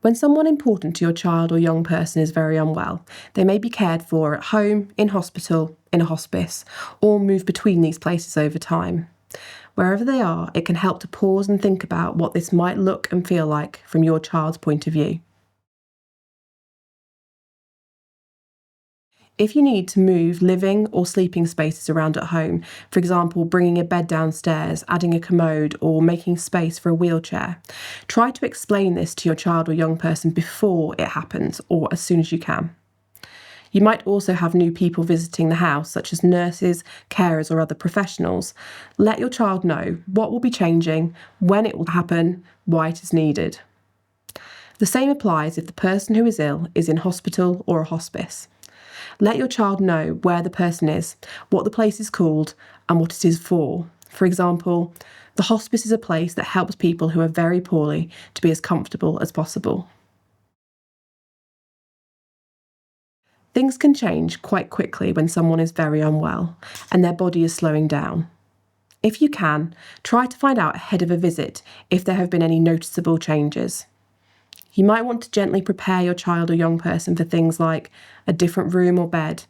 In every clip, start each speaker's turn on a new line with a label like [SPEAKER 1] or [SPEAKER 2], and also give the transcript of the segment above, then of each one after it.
[SPEAKER 1] When someone important to your child or young person is very unwell, they may be cared for at home, in hospital, in a hospice, or move between these places over time. Wherever they are, it can help to pause and think about what this might look and feel like from your child's point of view. If you need to move living or sleeping spaces around at home, for example, bringing a bed downstairs, adding a commode, or making space for a wheelchair, try to explain this to your child or young person before it happens or as soon as you can. You might also have new people visiting the house, such as nurses, carers, or other professionals. Let your child know what will be changing, when it will happen, why it is needed. The same applies if the person who is ill is in hospital or a hospice. Let your child know where the person is, what the place is called, and what it is for. For example, the hospice is a place that helps people who are very poorly to be as comfortable as possible. Things can change quite quickly when someone is very unwell and their body is slowing down. If you can, try to find out ahead of a visit if there have been any noticeable changes. You might want to gently prepare your child or young person for things like a different room or bed,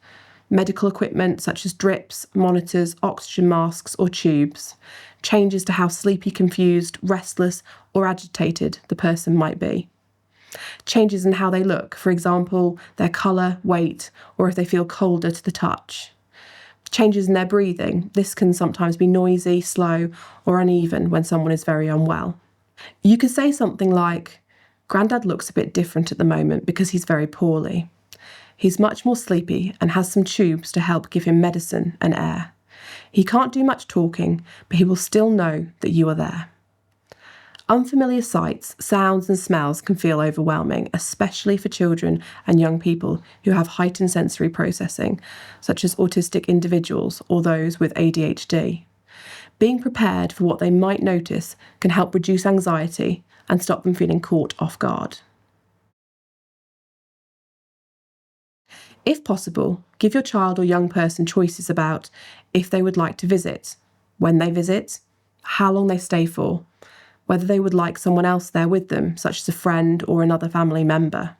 [SPEAKER 1] medical equipment such as drips, monitors, oxygen masks or tubes, changes to how sleepy, confused, restless or agitated the person might be. Changes in how they look, for example, their colour, weight, or if they feel colder to the touch. Changes in their breathing. This can sometimes be noisy, slow or uneven when someone is very unwell. You could say something like, "Grandad looks a bit different at the moment because he's very poorly. He's much more sleepy and has some tubes to help give him medicine and air. He can't do much talking, but he will still know that you are there." Unfamiliar sights, sounds and smells can feel overwhelming, especially for children and young people who have heightened sensory processing, such as autistic individuals or those with ADHD. Being prepared for what they might notice can help reduce anxiety and stop them feeling caught off guard. If possible, give your child or young person choices about if they would like to visit, when they visit, how long they stay for, whether they would like someone else there with them, such as a friend or another family member.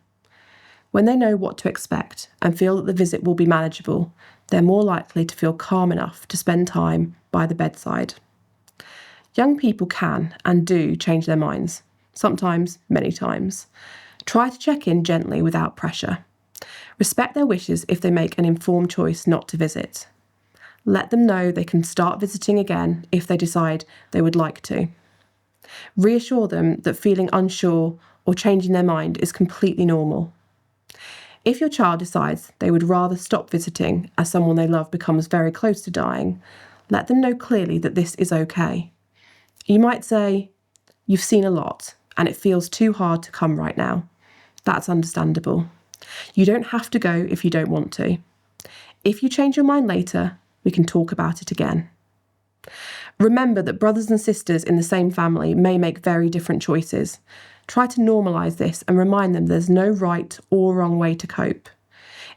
[SPEAKER 1] When they know what to expect and feel that the visit will be manageable, they're more likely to feel calm enough to spend time by the bedside. Young people can and do change their minds, sometimes many times. Try to check in gently without pressure. Respect their wishes if they make an informed choice not to visit. Let them know they can start visiting again if they decide they would like to. Reassure them that feeling unsure or changing their mind is completely normal. If your child decides they would rather stop visiting as someone they love becomes very close to dying, let them know clearly that this is okay. You might say, "You've seen a lot and it feels too hard to come right now." That's understandable. You don't have to go if you don't want to. If you change your mind later, we can talk about it again. Remember that brothers and sisters in the same family may make very different choices. Try to normalise this and remind them there's no right or wrong way to cope.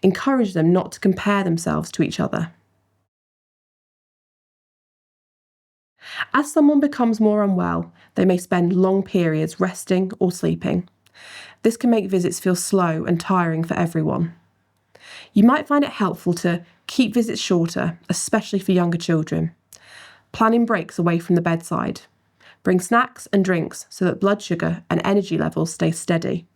[SPEAKER 1] Encourage them not to compare themselves to each other. As someone becomes more unwell, they may spend long periods resting or sleeping. This can make visits feel slow and tiring for everyone. You might find it helpful to keep visits shorter, especially for younger children. Planning breaks away from the bedside. Bring snacks and drinks so that blood sugar and energy levels stay steady.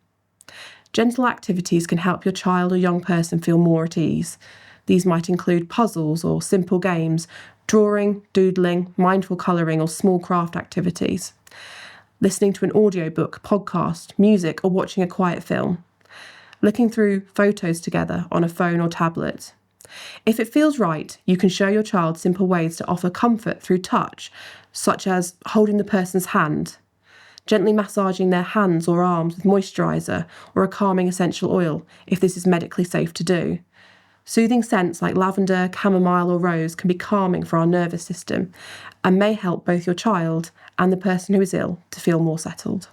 [SPEAKER 1] Gentle activities can help your child or young person feel more at ease. These might include puzzles or simple games, drawing, doodling, mindful colouring or small craft activities. Listening to an audiobook, podcast, music or watching a quiet film. Looking through photos together on a phone or tablet. If it feels right, you can show your child simple ways to offer comfort through touch, such as holding the person's hand, gently massaging their hands or arms with moisturiser or a calming essential oil if this is medically safe to do. Soothing scents like lavender, chamomile or rose can be calming for our nervous system and may help both your child and the person who is ill to feel more settled.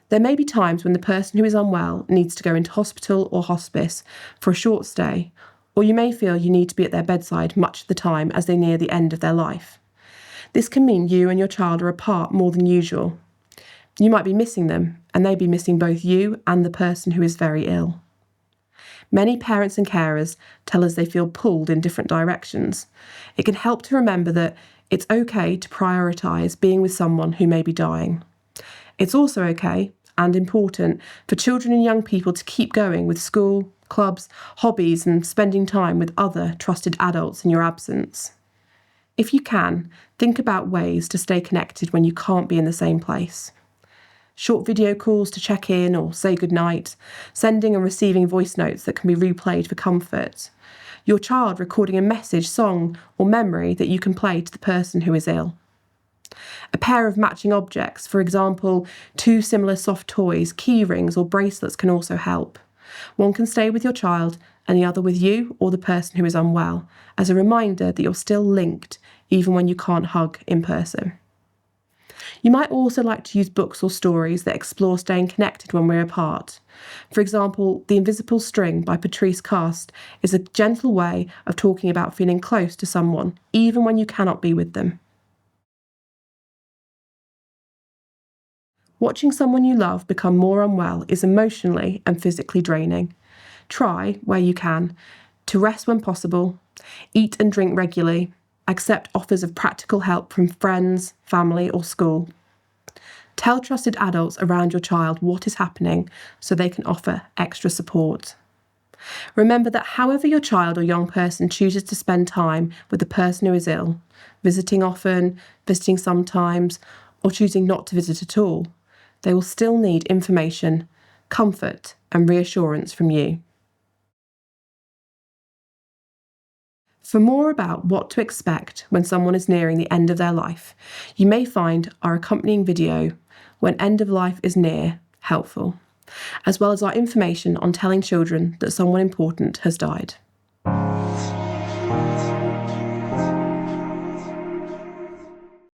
[SPEAKER 1] There may be times when the person who is unwell needs to go into hospital or hospice for a short stay, or you may feel you need to be at their bedside much of the time as they near the end of their life. This can mean you and your child are apart more than usual. You might be missing them, and they'd be missing both you and the person who is very ill. Many parents and carers tell us they feel pulled in different directions. It can help to remember that it's okay to prioritise being with someone who may be dying. It's also okay and important for children and young people to keep going with school, clubs, hobbies, and spending time with other trusted adults in your absence. If you can, think about ways to stay connected when you can't be in the same place. Short video calls to check in or say goodnight, sending and receiving voice notes that can be replayed for comfort. Your child recording a message, song, or memory that you can play to the person who is ill. A pair of matching objects, for example, 2 similar soft toys, key rings, or bracelets can also help. One can stay with your child and the other with you or the person who is unwell, as a reminder that you're still linked even when you can't hug in person. You might also like to use books or stories that explore staying connected when we're apart. For example, The Invisible String by Patrice Cast is a gentle way of talking about feeling close to someone, even when you cannot be with them. Watching someone you love become more unwell is emotionally and physically draining. Try, where you can, to rest when possible, eat and drink regularly, accept offers of practical help from friends, family, or school. Tell trusted adults around your child what is happening so they can offer extra support. Remember that however your child or young person chooses to spend time with the person who is ill, visiting often, visiting sometimes, or choosing not to visit at all, they will still need information, comfort, and reassurance from you. For more about what to expect when someone is nearing the end of their life, you may find our accompanying video, When End of Life is Near, helpful, as well as our information on telling children that someone important has died.